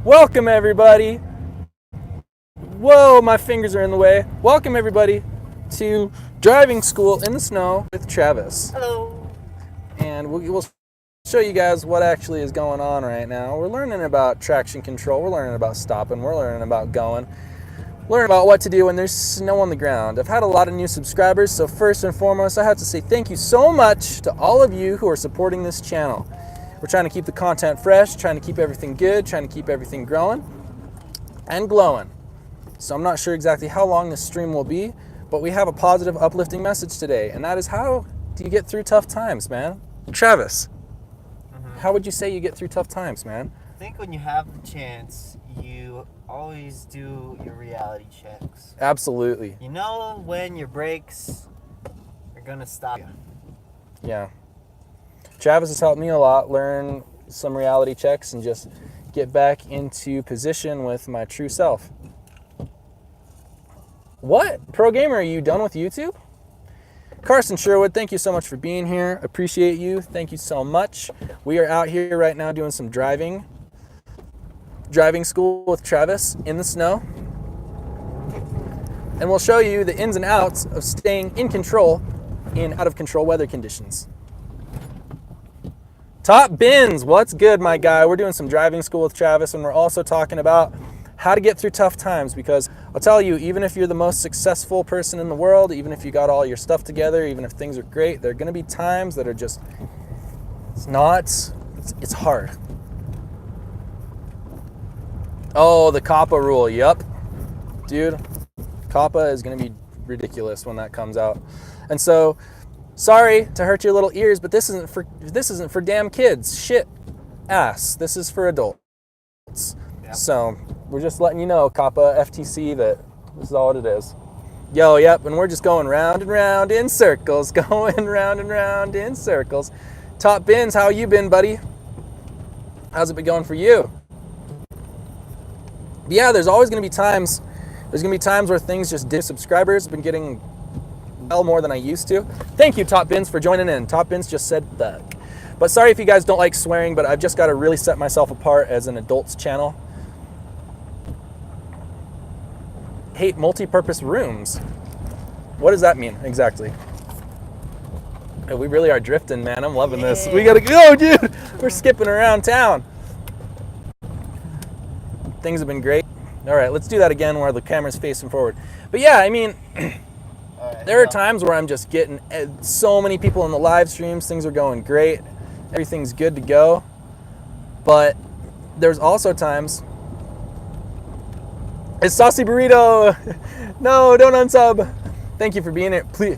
Welcome everybody. Whoa, my fingers are in the way. Welcome everybody to driving school in the snow with Travis. Hello. And we'll show you guys what actually is going on right now. We're learning about traction control. We're learning about stopping. We're learning about going. Learn about what to do when there's snow on the ground. I've had a lot of new subscribers, so first and foremost, I have to say thank you so much to all of you who are supporting this channel. We're trying to keep the content fresh, trying to keep everything good, trying to keep everything growing and glowing. So I'm not sure exactly how long this stream will be, but we have a positive, uplifting message today, and that is, how do you get through tough times, man? Travis, how would you say you get through tough times, man? I think when you have the chance, you always do your reality checks. Absolutely. You know when your brakes are gonna stop you. Yeah. Travis has helped me a lot learn some reality checks and just get back into position with my true self. What? Pro Gamer, are you done with YouTube? Carson Sherwood, thank you so much for being here. Appreciate you. Thank you so much. We are out here right now doing some driving school with Travis in the snow. And we'll show you the ins and outs of staying in control in out of control weather conditions. Top Bins, what's good, my guy? We're doing some driving school with Travis, and we're also talking about how to get through tough times, because I'll tell you, even if you're the most successful person in the world, even if you got all your stuff together, even if things are great, there are going to be times that are just, it's hard. Oh, the COPPA rule, yep. Dude, COPPA is going to be ridiculous when that comes out. And so, sorry to hurt your little ears, but this isn't for damn kids. Shit, ass. This is for adults. Yep. So we're just letting you know, COPPA, FTC, that this is all it is. Yo, yep, and we're just going round and round in circles, going round and round in circles. Top Bins, how you been, buddy? How's it been going for you? Yeah, there's always going to be times. There's going to be times where things just dip. Subscribers have been getting well more than I used to. Thank you, Top Bins, for joining in. Top Bins just said thug. But sorry if you guys don't like swearing, but I've just got to really set myself apart as an adults channel. Hate multi-purpose rooms. What does that mean exactly? Oh, we really are drifting, man. I'm loving this. We gotta go, dude. We're skipping around town. Things have been great. All right, let's do that again where the camera's facing forward. But yeah, I mean, there are times where I'm just getting so many people in the live streams. Things are going great. Everything's good to go. But there's also times. It's Saucy Burrito. No, don't unsub. Thank you for being here. Please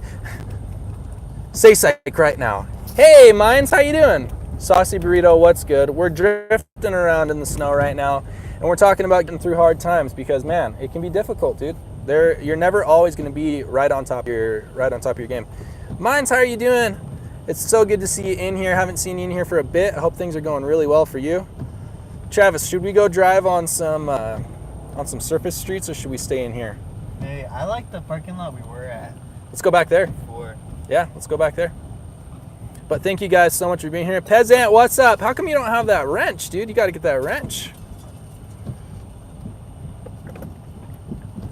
say psych right now. Hey, Mines, how you doing? Saucy Burrito, what's good? We're drifting around in the snow right now, and we're talking about getting through hard times because, man, it can be difficult, dude. You're never always going to be right on top of your game. Mines, how are you doing? It's so good to see you in here. Haven't seen you in here for a bit. I hope things are going really well for you. Travis, should we go drive on some surface streets, or should we stay in here? Hey, I like the parking lot we were at. Let's go back there. Before. Yeah, let's go back there. But thank you guys so much for being here. Peasant, what's up? How come you don't have that wrench, dude? You got to get that wrench.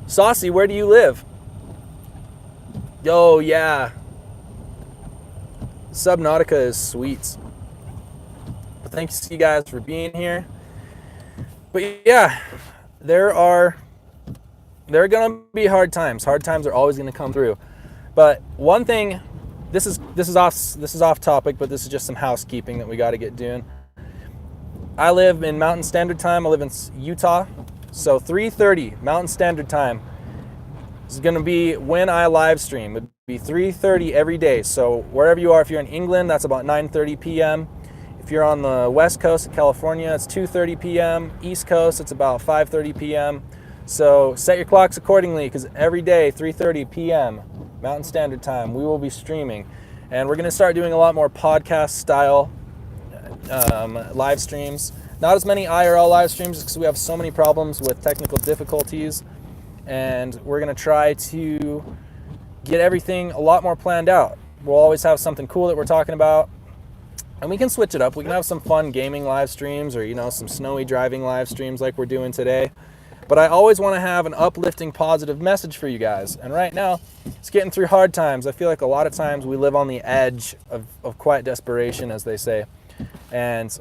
Saucy, where do you live? Yo, yeah. Subnautica is sweet. But thanks you guys for being here. But yeah, there are gonna be hard times. Hard times are always gonna come through. But one thing, this is off topic, but this is just some housekeeping that we got to get doing. I live in Mountain Standard Time. I live in Utah, so 3:30 Mountain Standard Time is gonna be when I live stream. It'd be 3:30 every day. So wherever you are, if you're in England, that's about 9:30 p.m. If you're on the West Coast of California, it's 2:30 p.m. East Coast, it's about 5:30 p.m. So set your clocks accordingly, because every day, 3:30 p.m. Mountain Standard Time, we will be streaming. And we're going to start doing a lot more podcast style live streams. Not as many IRL live streams because we have so many problems with technical difficulties. And we're going to try to get everything a lot more planned out. We'll always have something cool that we're talking about. And we can switch it up. We can have some fun gaming live streams or, some snowy driving live streams like we're doing today. But I always want to have an uplifting, positive message for you guys. And right now, it's getting through hard times. I feel like a lot of times we live on the edge of quiet desperation, as they say. And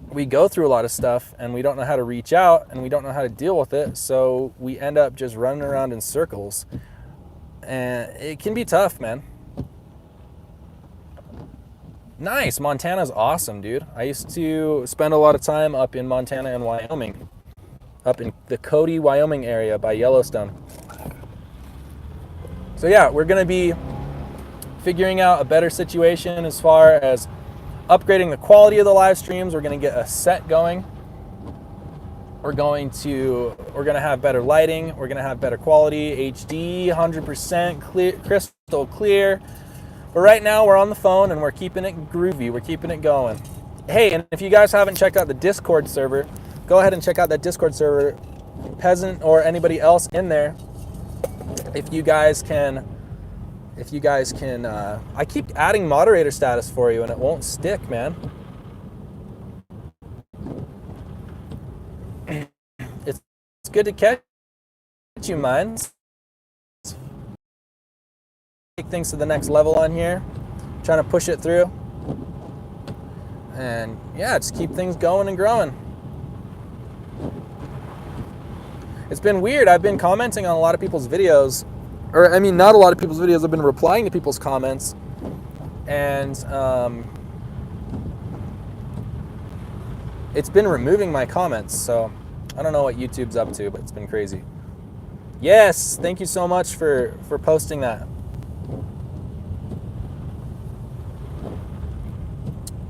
we go through a lot of stuff and we don't know how to reach out and we don't know how to deal with it. So we end up just running around in circles. And it can be tough, man. Nice. Montana's awesome, dude. I used to spend a lot of time up in Montana and Wyoming. Up in the Cody, Wyoming area by Yellowstone. So yeah, we're going to be figuring out a better situation as far as upgrading the quality of the live streams. We're going to get a set going. We're going to have better lighting. We're going to have better quality, HD, 100% clear, crystal clear. But right now we're on the phone and we're keeping it groovy. We're keeping it going. Hey, and if you guys haven't checked out the Discord server, go ahead and check out that Discord server. Peasant or anybody else in there, if you guys can, I keep adding moderator status for you and it won't stick, man. It's good to catch you, Minds. Take things to the next level on here, trying to push it through. And yeah, just keep things going and growing. It's been weird. I've been commenting on a lot of people's videos, or I mean, not a lot of people's videos. I've been replying to people's comments, and it's been removing my comments. So I don't know what YouTube's up to, but it's been crazy. Yes, thank you so much for posting that.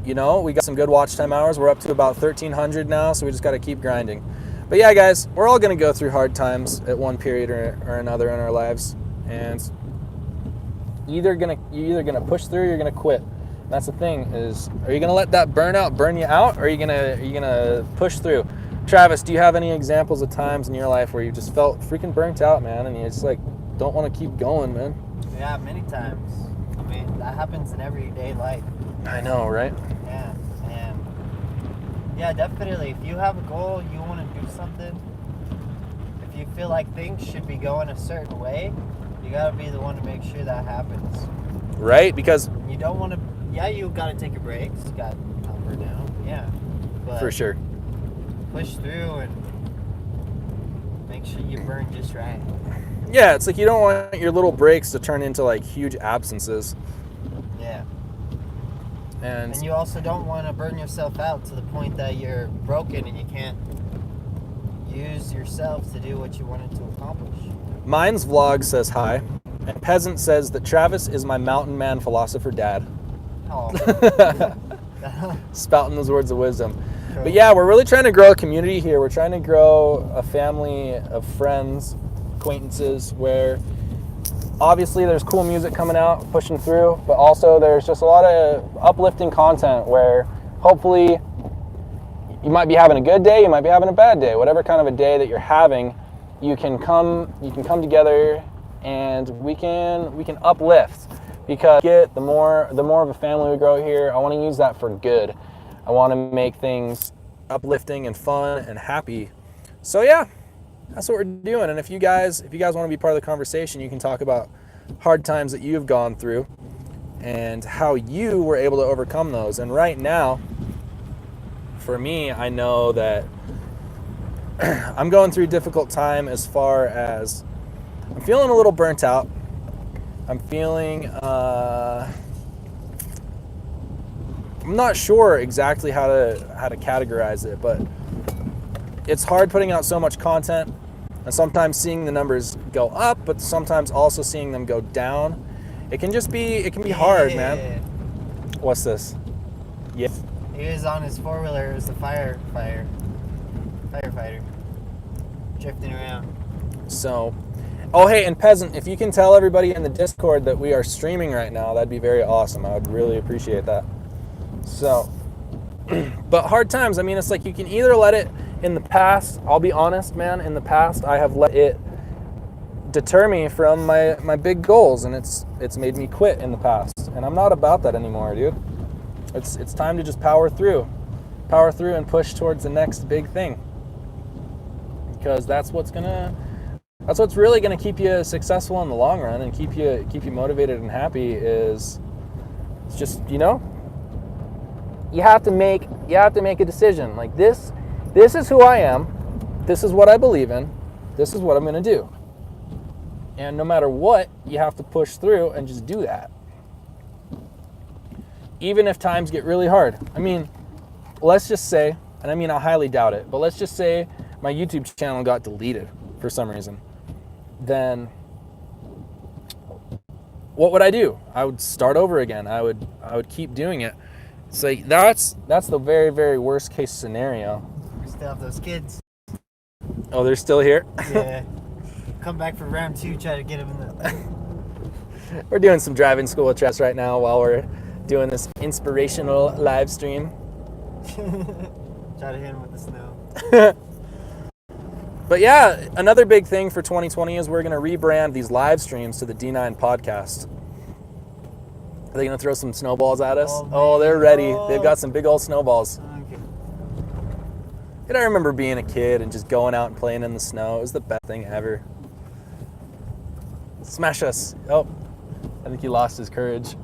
We got some good watch time hours. We're up to about 1,300 now, so we just got to keep grinding. But yeah, guys, we're all going to go through hard times at one period or another in our lives. And you're either going to push through or you're going to quit. And that's the thing is, are you going to let that burnout burn you out, or are you going to push through? Travis, do you have any examples of times in your life where you just felt freaking burnt out, man, and you just don't want to keep going, man? Yeah, many times. I mean, that happens in everyday life. I know, right? Yeah, and yeah, definitely. If you have a goal, you want to do something, if you feel like things should be going a certain way, you got to be the one to make sure that happens. Right? Because you don't want to, you got to take your breaks, you got up or down, yeah. But for sure. Push through and make sure you burn just right. Yeah, it's like you don't want your little breaks to turn into huge absences. Yeah. And you also don't want to burn yourself out to the point that you're broken and you can't use yourself to do what you wanted to accomplish. Mine's Vlog says hi, and Peasant says that Travis is my mountain man philosopher dad. Oh. Spouting those words of wisdom. But yeah, we're really trying to grow a community here. We're trying to grow a family of friends, acquaintances, where obviously there's cool music coming out, pushing through, but also there's just a lot of uplifting content where hopefully you might be having a good day, you might be having a bad day, whatever kind of a day that you're having, you can come together and we can uplift, because the more of a family we grow here, I want to use that for good. I want to make things uplifting and fun and happy. So yeah, that's what we're doing. And if you guys want to be part of the conversation, you can talk about hard times that you've gone through and how you were able to overcome those. And right now, for me, I know that I'm going through a difficult time as far as I'm feeling a little burnt out. I'm feeling, I'm not sure exactly how to categorize it, but it's hard putting out so much content and sometimes seeing the numbers go up, but sometimes also seeing them go down. It can be hard, man. What's this? Yeah. He was on his four-wheeler. It was the firefighter drifting around. So, oh hey, and Peasant, if you can tell everybody in the Discord that we are streaming right now, that'd be very awesome. I would really appreciate that. So, but hard times, I mean, it's like you can either let it, in the past, I'll be honest, man, in the past, I have let it deter me from my big goals, and it's made me quit in the past, and I'm not about that anymore, dude. It's time to just power through and push towards the next big thing, because that's what's really gonna keep you successful in the long run and keep you motivated and happy. Is it's just, you have to make a decision. Like, this is who I am, this is what I believe in, this is what I'm gonna do, and no matter what, you have to push through and just do that, even if times get really hard. I mean, let's just say, and I mean, I highly doubt it, but let's just say my YouTube channel got deleted for some reason. Then what would I do? I would start over again. I would keep doing it. It's like, that's the very, very worst case scenario. We still have those kids. Oh, they're still here? Yeah. Come back for round 2, try to get them in the... We're doing some driving school chess right now while we're doing this inspirational live stream. Try to hit them with the snow. But yeah, another big thing for 2020 is we're going to rebrand these live streams to the D9 podcast. Are they going to throw some snowballs at us? Oh, they're ready. They've got some big old snowballs. Okay. And I remember being a kid and just going out and playing in the snow. It was the best thing ever. Smash us. Oh, I think he lost his courage.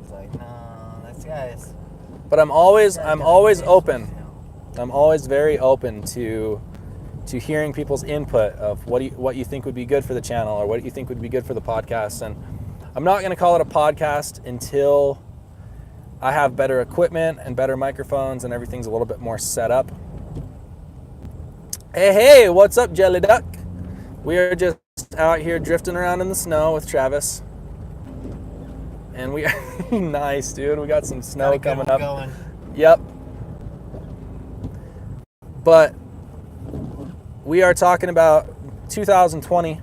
He's like, no, that's guys. But I'm always open. I'm always very open to hearing people's input of what you think would be good for the channel or what you think would be good for the podcast. And I'm not going to call it a podcast until I have better equipment and better microphones and everything's a little bit more set up. Hey, what's up, Jelly Duck? We are just out here drifting around in the snow with Travis. And we are nice, dude. We got some snow coming up. Going. Yep. But we are talking about 2020.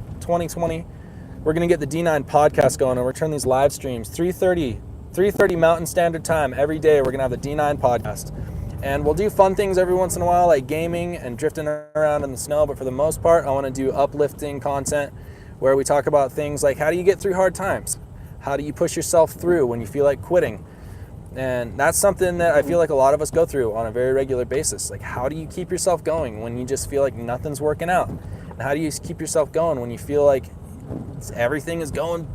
We're going to get the D9 podcast going, and we're turning these live streams 3:30 Mountain Standard Time every day. We're going to have the D9 podcast. And we'll do fun things every once in a while, like gaming and drifting around in the snow. But for the most part, I want to do uplifting content where we talk about things like, how do you get through hard times? How do you push yourself through when you feel like quitting? And that's something that I feel like a lot of us go through on a very regular basis. Like, how do you keep yourself going when you just feel like nothing's working out? And how do you keep yourself going when you feel like everything is going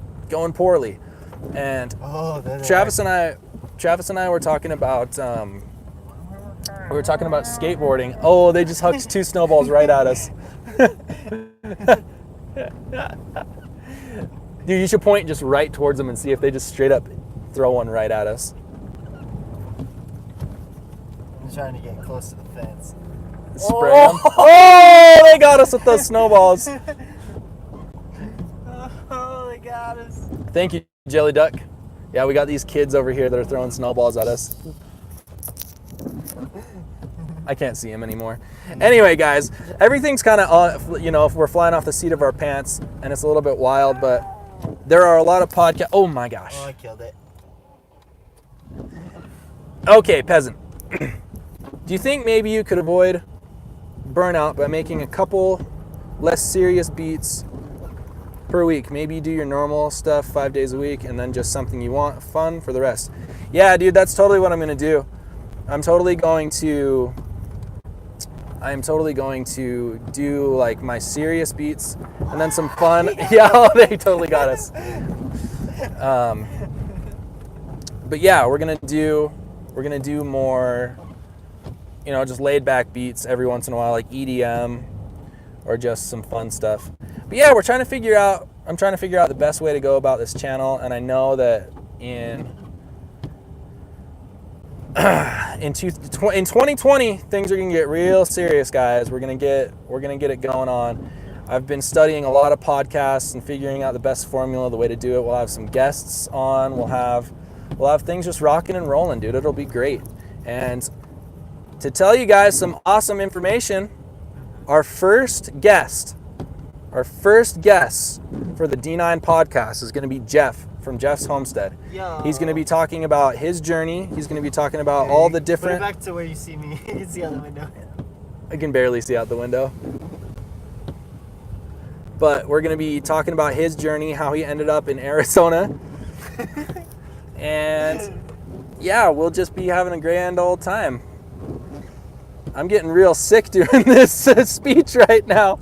poorly? And Travis and I were talking about skateboarding. Oh, they just hucked 2 snowballs right at us. Dude, you should point just right towards them and see if they just straight up throw one right at us. I'm trying to get close to the fence. Spray them. Oh, they got us with those snowballs. Oh, they got us. Thank you, Jelly Duck. Yeah, we got these kids over here that are throwing snowballs at us. I can't see him anymore. Anyway, guys, everything's kind of, if we're flying off the seat of our pants, and it's a little bit wild, but there are a lot of podcasts. Oh my gosh. Oh, I killed it. Okay, peasant. Do you think maybe you could avoid burnout by making a couple less serious beats per week? Maybe you do your normal stuff 5 days a week and then just something you want, fun for the rest. Yeah, dude, that's totally what I'm going to do. I'm totally going to do like my serious beats and then some fun. Yeah, they totally got us. But yeah, we're gonna do more, just laid back beats every once in a while, like EDM or just some fun stuff. But yeah, I'm trying to figure out the best way to go about this channel, and I know that in 2020 things are gonna get real serious, guys. We're gonna get it going on. I've been studying a lot of podcasts and figuring out the best formula, the way to do it. We'll have some guests on. We'll have things just rocking and rolling, dude. It'll be great. And to tell you guys some awesome information, our first guest for the D9 podcast is going to be Jeff from Jeff's Homestead. Yo. He's going to be talking about his journey. He's going to be talking about all the different... Put it back to where you see me. You can see out the window. I can barely see out the window. But we're going to be talking about his journey, how he ended up in Arizona. And yeah, we'll just be having a grand old time. I'm getting real sick doing this speech right now.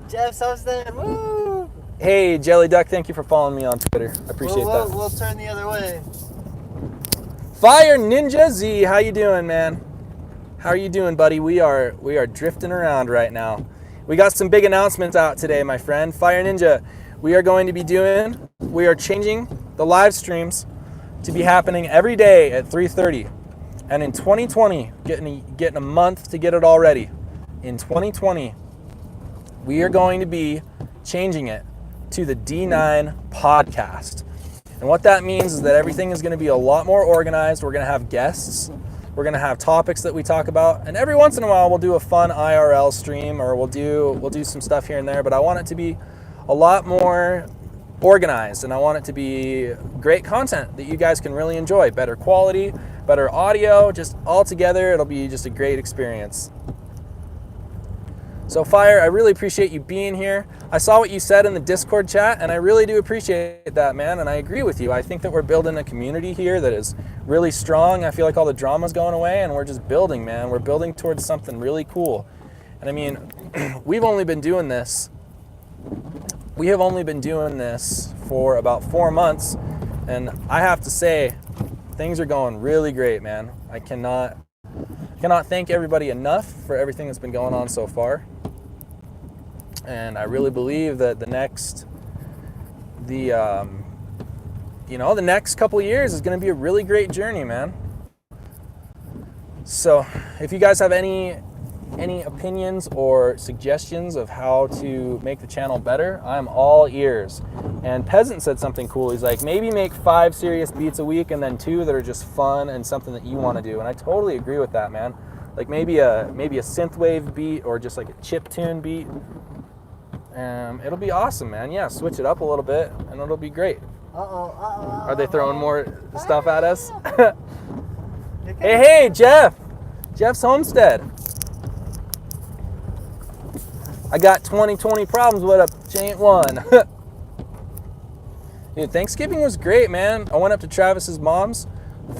Jeff Homestead, woo! Hey, Jelly Duck, thank you for following me on Twitter. I appreciate that. We'll turn the other way. Fire Ninja Z, how you doing, man? How are you doing, buddy? We are drifting around right now. We got some big announcements out today, my friend. Fire Ninja, we are changing the live streams to be happening every day at 3:30. And in 2020, getting a month to get it all ready. In 2020, we are going to be changing it to the D9 podcast. And what that means is that everything is going to be a lot more organized. We're going to have guests. We're going to have topics that we talk about. And every once in a while, we'll do a fun IRL stream, or we'll do some stuff here and there. But I want it to be a lot more organized, and I want it to be great content that you guys can really enjoy. Better quality, better audio, just all together, it'll be just a great experience. So Fire, I really appreciate you being here. I saw what you said in the Discord chat, and I really do appreciate that, man, and I agree with you. I think that we're building a community here that is really strong. I feel like all the drama's going away, and we're just building, man. We're building towards something really cool. And I mean, we have only been doing this for about 4 months, and I have to say, things are going really great, man. I cannot thank everybody enough for everything that's been going on so far. And I really believe that the next couple of years is going to be a really great journey, man. So if you guys have any opinions or suggestions of how to make the channel better, I'm all ears. And Peasant said something cool. He's like, maybe make 5 serious beats a week and then 2 that are just fun and something that you want to do. And I totally agree with that, man. Like maybe a synthwave beat or just like a chiptune beat. It'll be awesome, man. Yeah, switch it up a little bit and it'll be great. Are they throwing more stuff at us? Hey, Jeff. Jeff's Homestead. I got 2020 problems. What up? Ain't one. Dude, Thanksgiving was great, man. I went up to Travis's mom's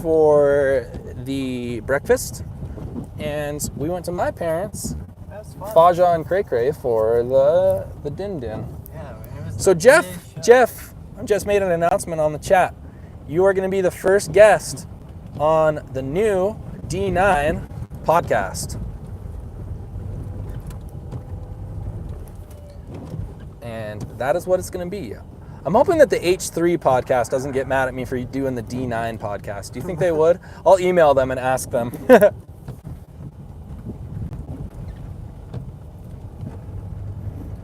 for the breakfast, and we went to my parents, Faja and Cray Cray, for the din din. Yeah, it was So Jeff, I just made an announcement on the chat. You are going to be the first guest on the new D9 podcast. And that is what it's going to be. I'm hoping that the H3 podcast doesn't get mad at me for doing the D9 podcast. Do you think they would? I'll email them and ask them.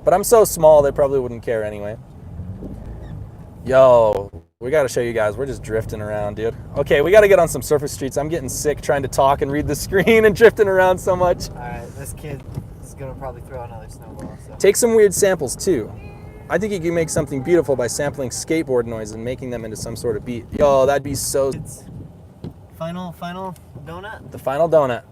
But I'm so small, they probably wouldn't care anyway. Yo, we got to show you guys. We're just drifting around, dude. Okay, we got to get on some surface streets. I'm getting sick trying to talk and read the screen and drifting around so much. All right, this kid is going to probably throw another snowball. So. Take some weird samples, too. I think you can make something beautiful by sampling skateboard noise and making them into some sort of beat. Yo, that'd be so... Final donut? The final donut.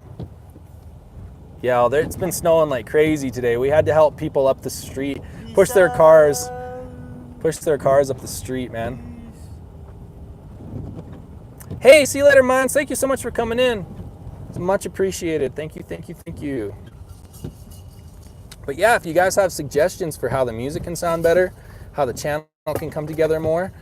Yeah, it's been snowing like crazy today. We had to help people up the street, push their cars up the street, man. Hey, see you later, Mines. Thank you so much for coming in. It's much appreciated. Thank you. But yeah, if you guys have suggestions for how the music can sound better, how the channel can come together more.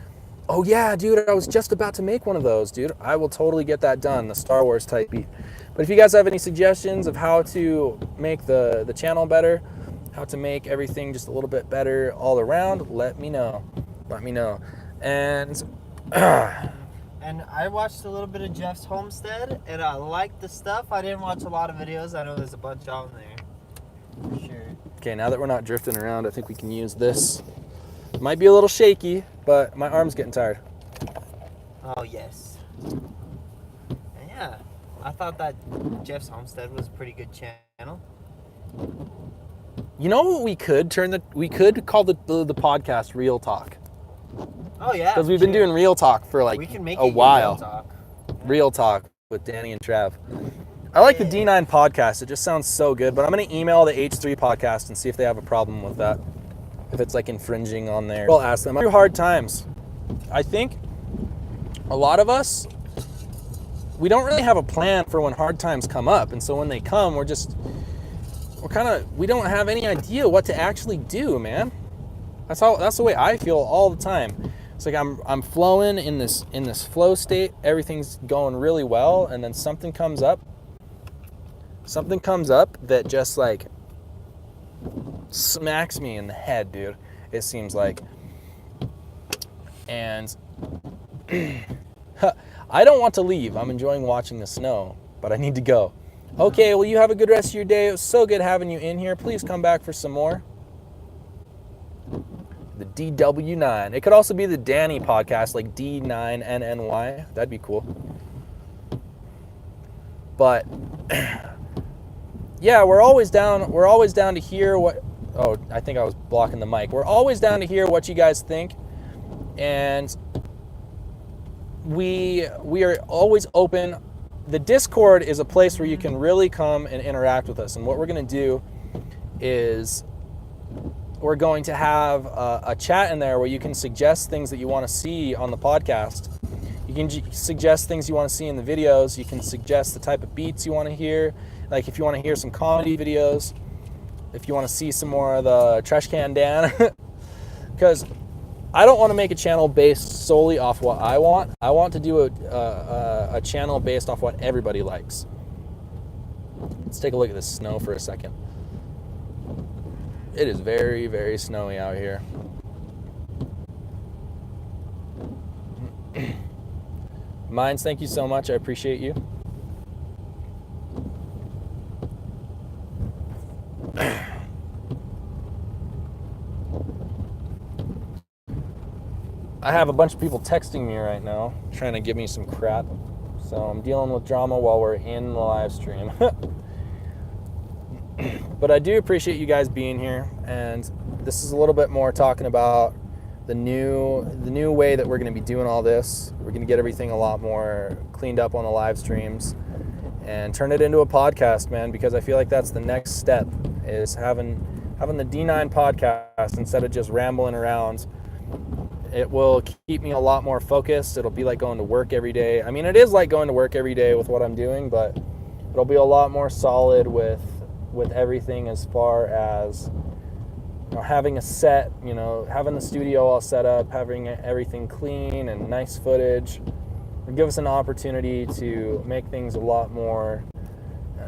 Oh yeah, dude, I was just about to make one of those, dude. I will totally get that done, the Star Wars type beat. But if you guys have any suggestions of how to make the channel better, how to make everything just a little bit better all around, let me know. And and I watched a little bit of Jeff's Homestead, and I liked the stuff. I didn't watch a lot of videos. I know there's a bunch on there. For sure. Okay, now that we're not drifting around, I think we can use this. Might be a little shaky, but my arm's getting tired. Oh, yes. And yeah, I thought that Jeff's Homestead was a pretty good channel. You know what we could call the podcast Real Talk. Oh yeah. Because we've been doing Real Talk for like we can make a while. Real Talk. Real Talk with Danny and Trav. I like the D9 podcast. It just sounds so good, but I'm going to email the H3 podcast and see if they have a problem with that. If it's like infringing on their... We'll ask them. Through hard times. I think a lot of us we don't really have a plan for when hard times come up. And so when they come, we don't have any idea what to actually do, man. That's the way I feel all the time. It's like I'm flowing in this flow state. Everything's going really well, and then something comes up that just like smacks me in the head, dude. It seems like. And I don't want to leave. I'm enjoying watching the snow, but I need to go. Okay, well, you have a good rest of your day. It was so good having you in here. Please come back for some more. The DW9. It could also be the Danny podcast, like D9NNY. That'd be cool. But yeah, we're always down to hear what. Oh, I think I was blocking the mic. We're always down to hear what you guys think, and we are always open. The Discord is a place where you can really come and interact with us. And what we're going to do is we're going to have a chat in there where you can suggest things that you want to see on the podcast. You can suggest things you want to see in the videos. You can suggest the type of beats you want to hear. Like if you want to hear some comedy videos, if you want to see some more of the Trash Can Dan. Because I don't want to make a channel based solely off what I want. I want to do a channel based off what everybody likes. Let's take a look at the snow for a second. It is very, very snowy out here. Mines, thank you so much. I appreciate you. I have a bunch of people texting me right now, trying to give me some crap. So I'm dealing with drama while we're in the live stream. But I do appreciate you guys being here, and this is a little bit more talking about the new way that we're going to be doing all this. We're going to get everything a lot more cleaned up on the live streams and turn it into a podcast, man, because I feel like that's the next step, is having the D9 podcast instead of just rambling around. It will keep me a lot more focused. It'll be like going to work every day. I mean, it is like going to work every day with what I'm doing, but it'll be a lot more solid with everything as far as, you know, having a set, you know, having the studio all set up, having everything clean and nice footage. It'll give us an opportunity to make things a lot more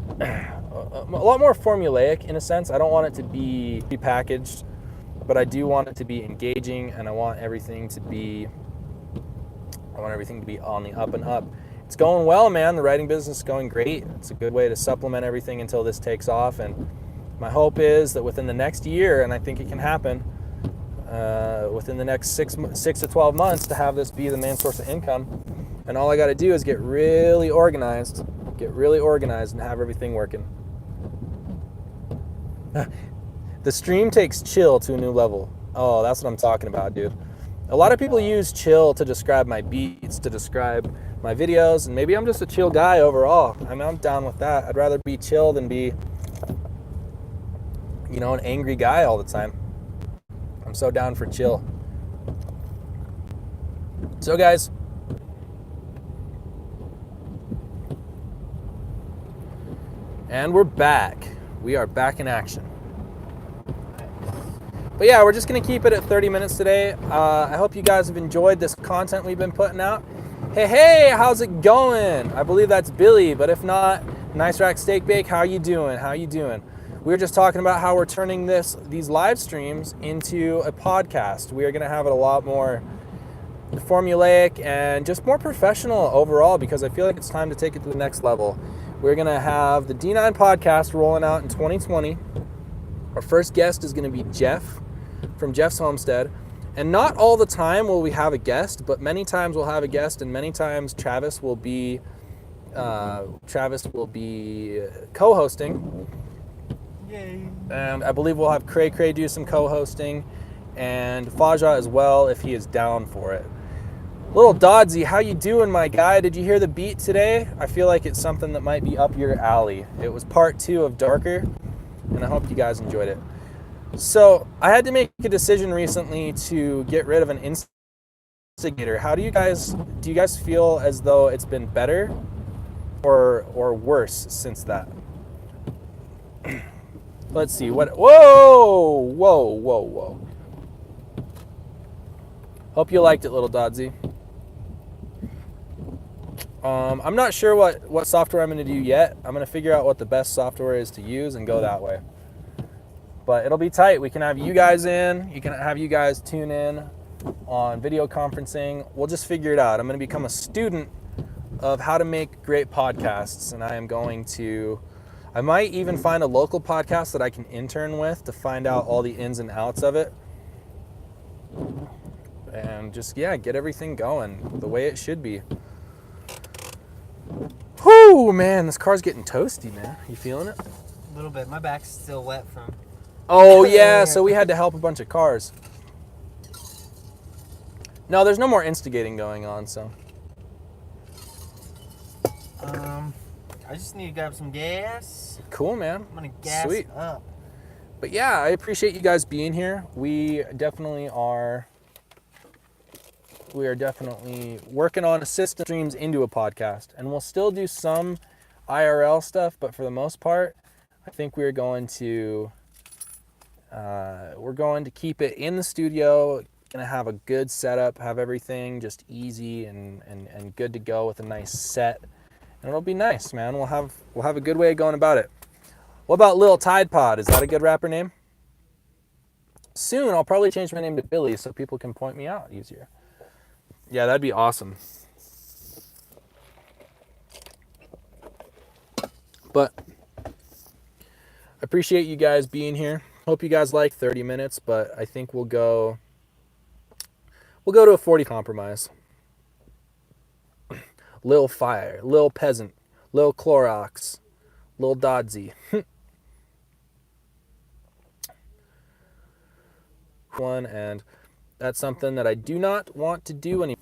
formulaic in a sense. I don't want it to be packaged, but I do want it to be engaging, and I want everything to be on the up and up. It's going well, man. The writing business is going great. It's a good way to supplement everything until this takes off. And my hope is that within the next year, and I think it can happen, within the next 6 to 12 months, to have this be the main source of income. And all I got to do is get really organized and have everything working. The stream takes chill to a new level. Oh, that's what I'm talking about, dude. A lot of people use chill to describe my beats, to describe my videos, and maybe I'm just a chill guy overall. I mean, I'm down with that. I'd rather be chill than be, you know, an angry guy all the time. I'm so down for chill. So, guys, and we're back. We are back in action. But yeah, we're just going to keep it at 30 minutes today. I hope you guys have enjoyed this content we've been putting out. Hey, how's it going? I believe that's Billy, but if not, Nice Rack Steak Bake, how you doing? We were just talking about how we're turning these live streams into a podcast. We are going to have it a lot more formulaic and just more professional overall, because I feel like it's time to take it to the next level. We're going to have the D9 podcast rolling out in 2020. Our first guest is going to be Jeff from Jeff's Homestead. And not all the time will we have a guest, but many times we'll have a guest, and many times Travis will be co-hosting. Yay. And I believe we'll have Cray do some co-hosting, and Faja as well if he is down for it. Little Dodsy, how you doing, my guy? Did you hear the beat today? I feel like it's something that might be up your alley. It was part 2 of Darker, and I hope you guys enjoyed it. So I had to make a decision recently to get rid of an instigator. Do you guys feel as though it's been better or worse since that. Let's see what. Whoa. Hope you liked it, little Dodsy. I'm not sure what software I'm going to do yet. I'm going to figure out what the best software is to use and go that way. But it'll be tight. We can have you guys in. You can have you guys tune in on video conferencing. We'll just figure it out. I'm going to become a student of how to make great podcasts, and I might even find a local podcast that I can intern with to find out all the ins and outs of it. And just, get everything going the way it should be. Whoo, man, this car's getting toasty, man. You feeling it? A little bit. My back's still wet from... Oh, yeah, so we had to help a bunch of cars. No, there's no more instigating going on, so. I just need to grab some gas. Cool, man. I'm going to gas Sweet. up. But yeah, I appreciate you guys being here. We are definitely working on a system streams into a podcast, and we'll still do some IRL stuff, but for the most part, I think we're going to keep it in the studio, gonna have a good setup, have everything just easy and good to go with a nice set, and it'll be nice, man. We'll have a good way of going about it. What about Lil Tide Pod? Is that a good rapper name? Soon I'll probably change my name to Billy so people can point me out easier. Yeah, that'd be awesome. But I appreciate you guys being here. Hope you guys like 30 minutes, but I think we'll go to a 40 compromise. Lil Fire, Lil Peasant, Lil Clorox, Lil Dodsy. One, and that's something that I do not want to do anymore.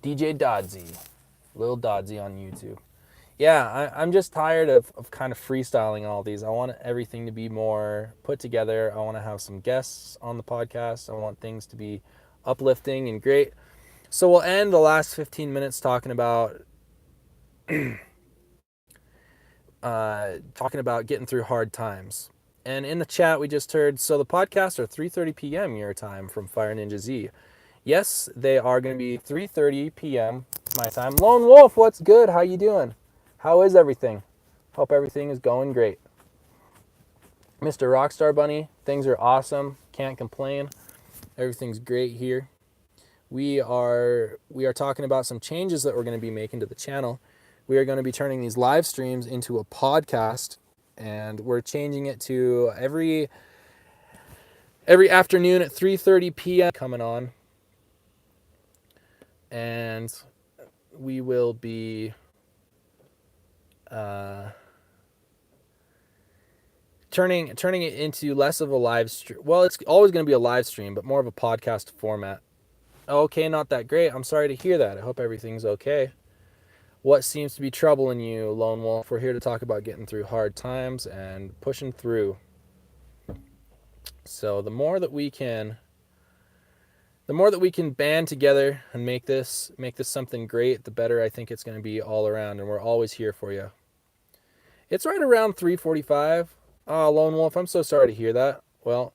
DJ Dodsy, Lil Dodsy on YouTube. Yeah, I'm just tired of kind of freestyling all these. I want everything to be more put together. I want to have some guests on the podcast. I want things to be uplifting and great. So we'll end the last 15 minutes talking about getting through hard times. And in the chat, we just heard, so the podcasts are 3:30 p.m. your time from Fire Ninja Z. Yes, they are going to be 3:30 p.m. my time. Lone Wolf, what's good? How you doing? How is everything? Hope everything is going great. Mr. Rockstar Bunny, things are awesome. Can't complain. Everything's great here. We are talking about some changes that we're going to be making to the channel. We are going to be turning these live streams into a podcast, and we're changing it to every afternoon at 3:30 p.m. coming on. And we will be turning it into less of a live stream. Well, it's always going to be a live stream, but more of a podcast format. Okay, not that great. I'm sorry to hear that. I hope everything's okay. What seems to be troubling you, Lone Wolf? We're here to talk about getting through hard times and pushing through. So the more that we can band together and make this something great, the better I think it's going to be all around, and we're always here for you. It's right around 3:45. Oh, Lone Wolf, I'm so sorry to hear that. Well,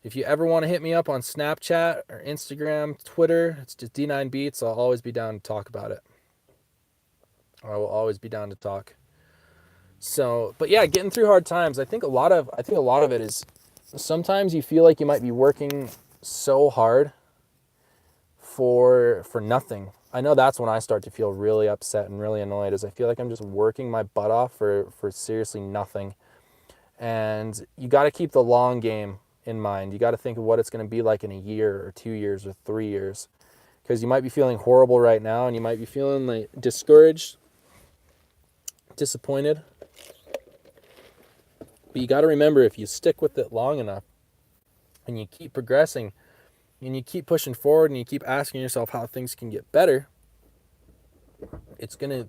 if you ever want to hit me up on Snapchat or Instagram, Twitter, it's just D9Beats. I'll always be down to talk about it. I will always be down to talk. So, but yeah, getting through hard times. I think a lot of it is sometimes you feel like you might be working so hard for nothing. I know that's when I start to feel really upset and really annoyed, is I feel like I'm just working my butt off for seriously nothing. And you got to keep the long game in mind. You got to think of what it's going to be like in a year or 2 years or 3 years, because you might be feeling horrible right now, and you might be feeling like discouraged, disappointed. But you got to remember, if you stick with it long enough and you keep progressing and you keep pushing forward and you keep asking yourself how things can get better, it's gonna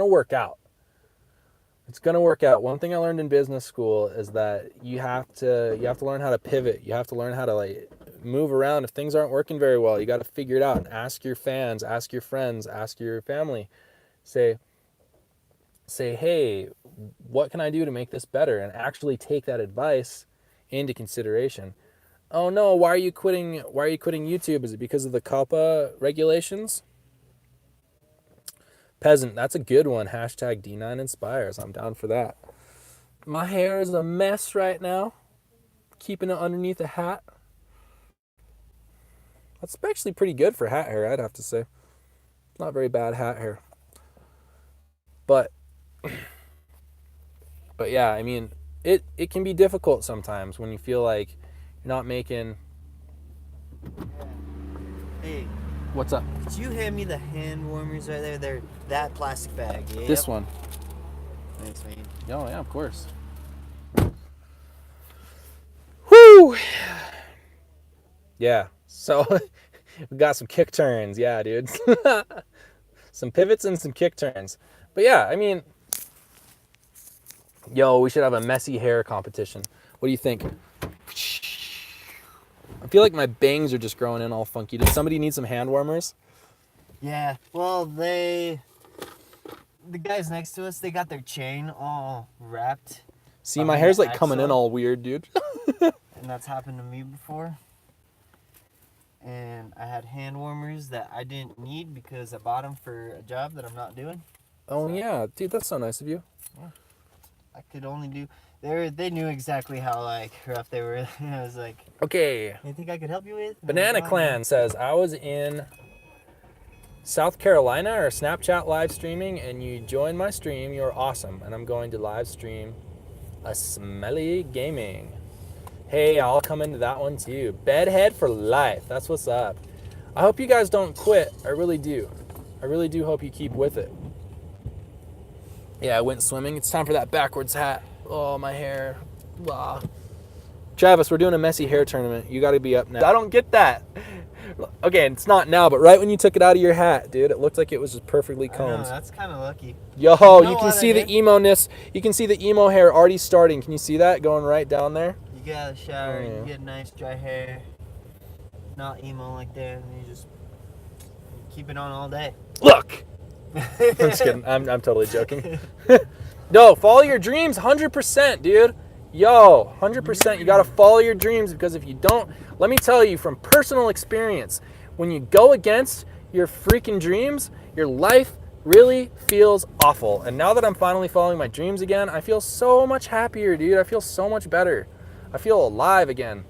work out. It's gonna work out. One thing I learned in business school is that you have to learn how to pivot. You have to learn how to like move around. If things aren't working very well, you got to figure it out and ask your fans, ask your friends, ask your family. Say, hey, what can I do to make this better? And actually take that advice into consideration. Oh no, why are you quitting YouTube? Is it because of the COPPA regulations? Peasant, that's a good one. Hashtag D9 inspires. I'm down for that. My hair is a mess right now. Keeping it underneath a hat. That's actually pretty good for hat hair, I'd have to say. Not very bad hat hair. But yeah, I mean, it can be difficult sometimes when you feel like you're not making... Hey, What's up? could you hand me the hand warmers right there? They're that plastic bag. Yep. This one. Thanks, man. Oh, yeah, of course. Whoo! Yeah, so we got some kick turns. Yeah, dude. Some pivots and some kick turns. But yeah, I mean, yo, we should have a messy hair competition. What do you think? I feel like my bangs are just growing in all funky. Does somebody need some hand warmers? Yeah, well, the guys next to us, they got their chain all wrapped. See, my hair's like coming in all weird, dude. And that's happened to me before. And I had hand warmers that I didn't need because I bought them for a job that I'm not doing. Oh, yeah. Dude, that's so nice of you. I could only do... They knew exactly how, like, rough they were. I was like... Okay. You think I could help you with? Banana Clan says, I was in South Carolina or Snapchat live streaming and you joined my stream. You're awesome. And I'm going to live stream a smelly gaming. Hey, I'll come into that one too. Bedhead for life. That's what's up. I hope you guys don't quit. I really do. I really do hope you keep with it. Yeah, I went swimming. It's time for that backwards hat. Oh, my hair. Blah. Travis, we're doing a messy hair tournament. You got to be up now. I don't get that. Okay, it's not now, but right when you took it out of your hat, dude, it looked like it was just perfectly combed. I know, that's kind of lucky. Yo, you can see the emo-ness. You can see the emo hair already starting. Can you see that going right down there? You get out of the shower, Oh, yeah. you get nice dry hair. Not emo like that, and you just keep it on all day. Look! I'm just kidding. I'm totally joking. No, follow your dreams 100%, dude. Yo, 100%. You got to follow your dreams because if you don't, let me tell you from personal experience, when you go against your freaking dreams, your life really feels awful. And now that I'm finally following my dreams again, I feel so much happier, dude. I feel so much better. I feel alive again.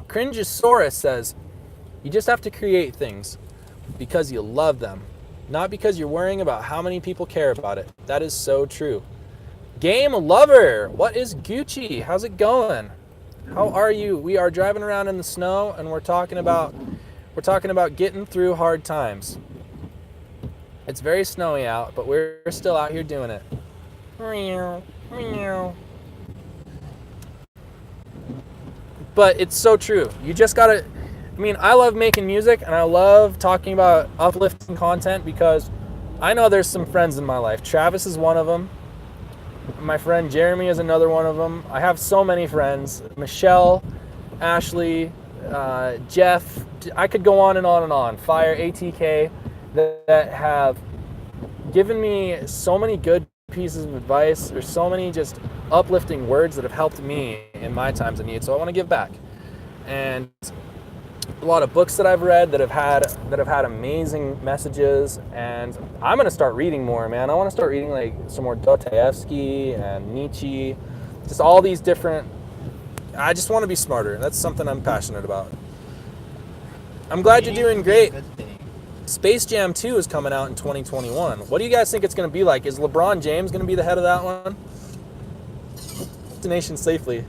Cringeosaurus says, you just have to create things because you love them, not because you're worrying about how many people care about it. That is so true. Game Lover, what is Gucci? How's it going? How are you? We are driving around in the snow and we're talking about getting through hard times. It's very snowy out, but we're still out here doing it. But it's so true. You just gotta, I mean, I love making music and I love talking about uplifting content because I know there's some friends in my life. Travis is one of them. My friend Jeremy is another one of them. I have so many friends. Michelle, Ashley, Jeff. I could go on and on and on. Fire, ATK, that have given me so many good pieces of advice. There's so many just uplifting words that have helped me in my times of need. So I want to give back. And a lot of books that I've read that have had amazing messages, and I'm gonna start reading more, man. I want to start reading like some more Dostoevsky and Nietzsche, just all these different. I just want to be smarter. That's something I'm passionate about. I'm glad you're doing great. Space Jam 2 is coming out in 2021. What do you guys think it's gonna be like? Is LeBron James gonna be the head of that one? Destination Safely.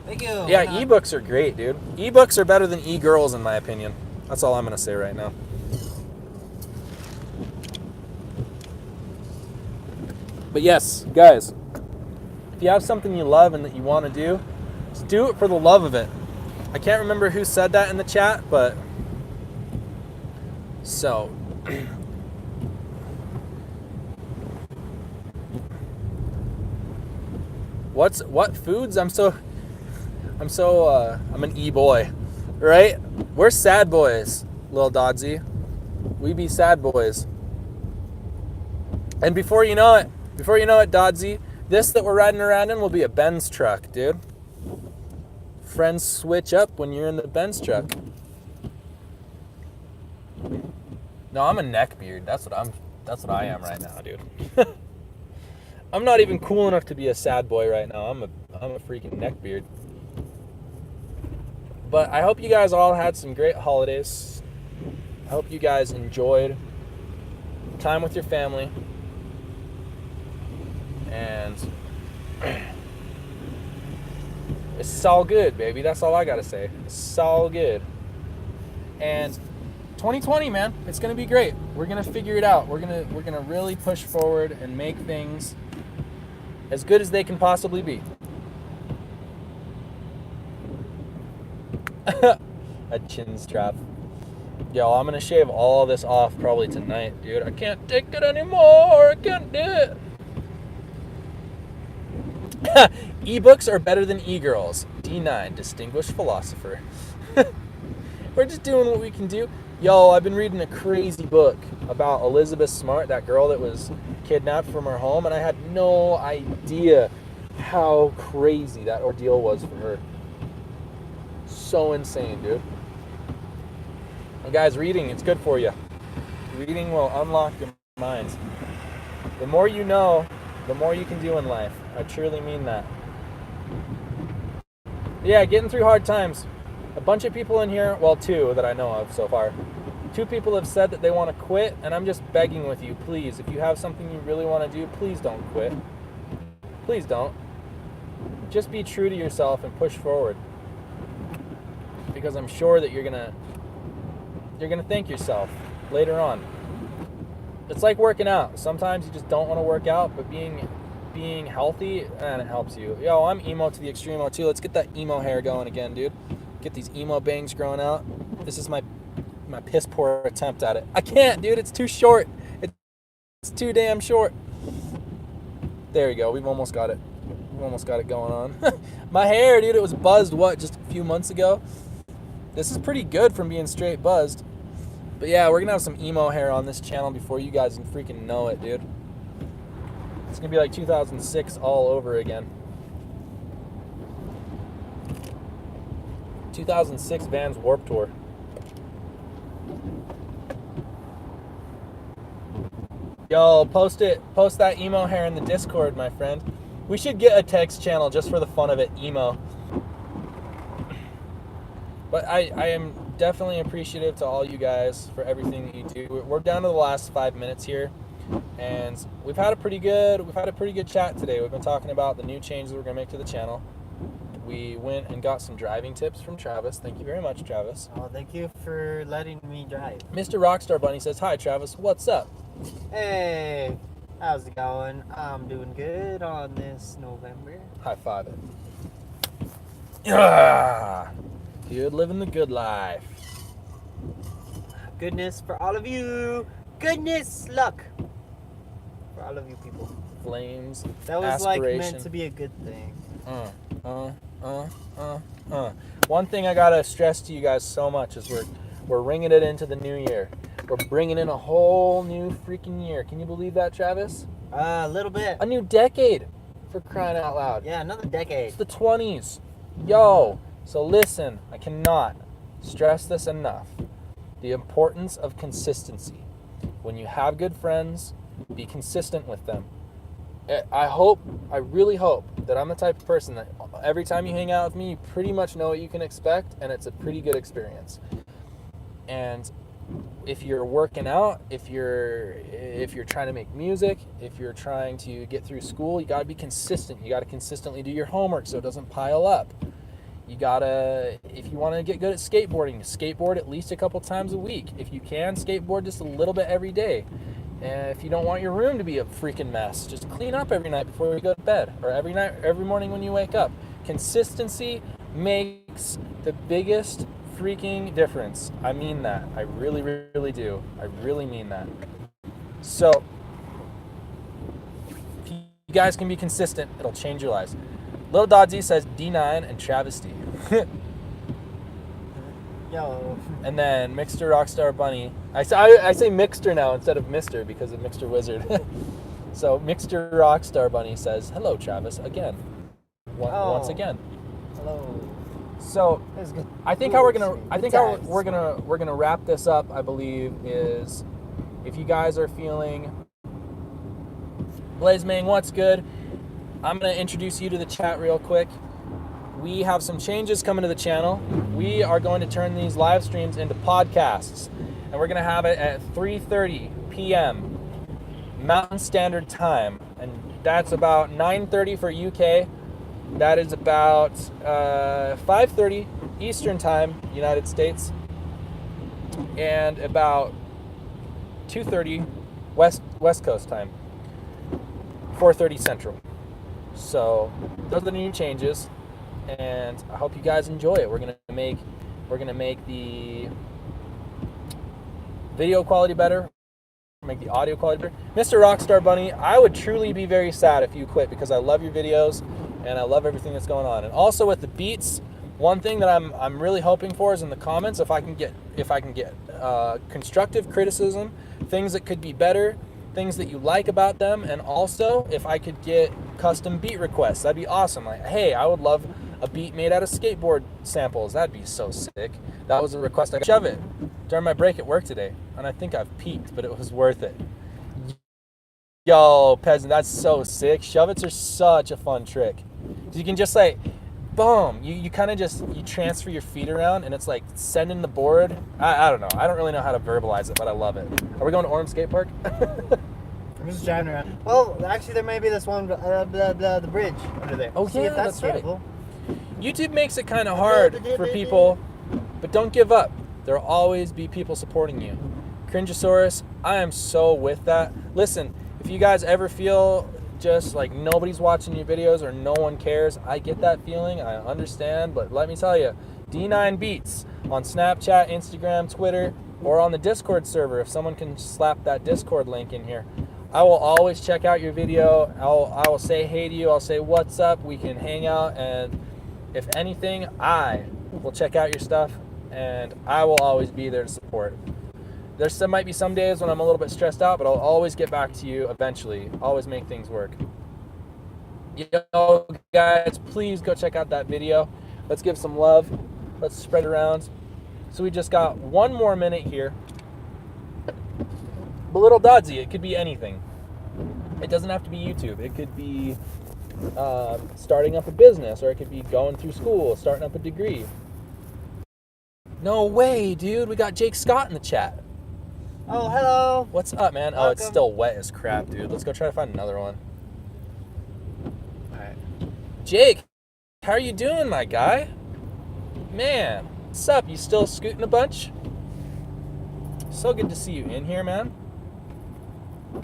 Thank you. Yeah, ebooks are great, dude. Ebooks are better than e-girls, in my opinion. That's all I'm going to say right now. But yes, guys, if you have something you love and that you want to do, just do it for the love of it. I can't remember who said that in the chat, but... So... What foods? I'm an e-boy, right? We're sad boys, Lil Dodsy. We be sad boys. And before you know it, Dodzy, this that we're riding around in will be a Benz truck, dude. Friends switch up when you're in the Benz truck. No, I'm a neckbeard. That's what I am right now, dude. I'm not even cool enough to be a sad boy right now. I'm a freaking neckbeard. But I hope you guys all had some great holidays. I hope you guys enjoyed time with your family. And it's all good, baby. That's all I gotta say. It's all good. And 2020, man, it's gonna be great. We're gonna figure it out. We're gonna really push forward and make things as good as they can possibly be. A chin strap. Yo, I'm gonna shave all this off probably tonight, dude. I can't take it anymore. I can't do it. E-books are better than e-girls. D9, distinguished philosopher. We're just doing what we can do. Yo, I've been reading a crazy book about Elizabeth Smart, that girl that was kidnapped from her home, and I had no idea how crazy that ordeal was for her. So insane, dude. And guys, reading, it's good for you. Reading will unlock your minds. The more you know, the more you can do in life. I truly mean that. Yeah, getting through hard times. A bunch of people in here, well, 2 that I know of so far. 2 people have said that they want to quit, and I'm just begging with you, please, if you have something you really want to do, please don't quit. Please don't. Just be true to yourself and push forward. Because I'm sure that you're gonna thank yourself later on. It's like working out. Sometimes you just don't want to work out, but being healthy, and it helps you. Yo, I'm emo to the extremo too. Let's get that emo hair going again, dude. Get these emo bangs growing out. This is my piss poor attempt at it. I can't, dude. It's too short. It's too damn short. There you go. We've almost got it. We've almost got it going on. My hair, dude, it was buzzed, just a few months ago? This is pretty good from being straight buzzed. But yeah, we're going to have some emo hair on this channel before you guys can freaking know it, dude. It's going to be like 2006 all over again. 2006 Vans Warped Tour. Yo, post that emo hair in the Discord, my friend. We should get a text channel just for the fun of it, emo. But I am definitely appreciative to all you guys for everything that you do. We're down to the last 5 minutes here, and we've had a pretty good chat today. We've been talking about the new changes we're gonna make to the channel. We went and got some driving tips from Travis. Thank you very much, Travis. Oh, thank you for letting me drive. Mr. Rockstar Bunny says, "Hi, Travis. What's up?" Hey, how's it going? I'm doing good on this November. High five it. Yeah. Dude, living the good life. Goodness for all of you. Goodness, luck for all of you people. Flames. That was like aspiration. meant to be a good thing. One thing I gotta stress to you guys so much is we're ringing it into the new year. We're bringing in a whole new freaking year. Can you believe that, Travis? A little bit. A new decade, for crying out loud. Yeah, another decade. It's the 20s. Yo, so listen, I cannot stress this enough. The importance of consistency. When you have good friends, be consistent with them. I really hope that I'm the type of person that every time you hang out with me, you pretty much know what you can expect, and it's a pretty good experience. And if you're working out, if you're trying to make music, if you're trying to get through school, you gotta be consistent. You gotta consistently do your homework so it doesn't pile up. You gotta, if you want to get good at skateboarding, skateboard at least a couple times a week. If you can, skateboard just a little bit every day. And if you don't want your room to be a freaking mess, just clean up every night before you go to bed, or every morning when you wake up. Consistency makes the biggest freaking difference. I mean that. I really, really do. I really mean that. So, if you guys can be consistent, it'll change your lives. Little Dodzy says D9 and travesty. Yo. And then Mixter Rockstar Bunny. I say Mixter now instead of Mister because of Mixter Wizard. So Mixture Rockstar Bunny says, "Hello, Travis, again, once again." Hello. So That was good. I think Good how times. we're gonna wrap this up, I believe, is if you guys are feeling Blaze Mang, what's good? I'm gonna introduce you to the chat real quick. We have some changes coming to the channel. We are going to turn these live streams into podcasts, and we're gonna have it at 3:30 p.m. Mountain Standard Time, and that's about 9:30 for UK. That is about 5:30 Eastern Time, United States, and about 2:30 West Coast time, 4:30 Central. So those are the new changes, and I hope you guys enjoy it. We're gonna make the video quality better, make the audio quality better. Mr. Rockstar Bunny, I would truly be very sad if you quit, because I love your videos and I love everything that's going on. And also with the beats, one thing that I'm really hoping for is in the comments, if I can get constructive criticism, things that could be better, things that you like about them, and also if I could get custom beat requests, that'd be awesome. Like, hey, I would love a beat made out of skateboard samples. That'd be so sick. That was a request I got. Shove it during my break at work today, and I think I've peaked, but it was worth it. Yo, peasant, that's so sick. Shove-its are such a fun trick. You can just like, boom, you kind of just, you transfer your feet around, and it's like sending the board. I don't know. I don't really know how to verbalize it, but I love it. Are we going to Orem Skate Park? I'm just driving around. Well, actually, there may be this one, the bridge under there. Oh, See yeah, if that's that's right. doable. YouTube makes it kind of hard for people, but don't give up. There'll always be people supporting you. Cringeosaurus, I am so with that. Listen, if you guys ever feel just like nobody's watching your videos or no one cares, I get that feeling, I understand, but let me tell you, D9 Beats on Snapchat, Instagram, Twitter, or on the Discord server, if someone can slap that Discord link in here, I will always check out your video. I will say hey to you, I'll say what's up, we can hang out, and if anything, I will check out your stuff, and I will always be there to support. There might be some days when I'm a little bit stressed out, but I'll always get back to you eventually. Always make things work. Yo, guys, please go check out that video. Let's give some love. Let's spread it around. So we just got one more minute here. But little Dodzy, it could be anything. It doesn't have to be YouTube. It could be starting up a business, or it could be going through school, starting up a degree. No way, dude. We got Jake Scott in the chat. Oh, hello. What's up, man? Oh, it's still wet as crap, dude. Let's go try to find another one. All right. Jake, how are you doing, my guy? Man, what's up? You still scooting a bunch? So good to see you in here, man.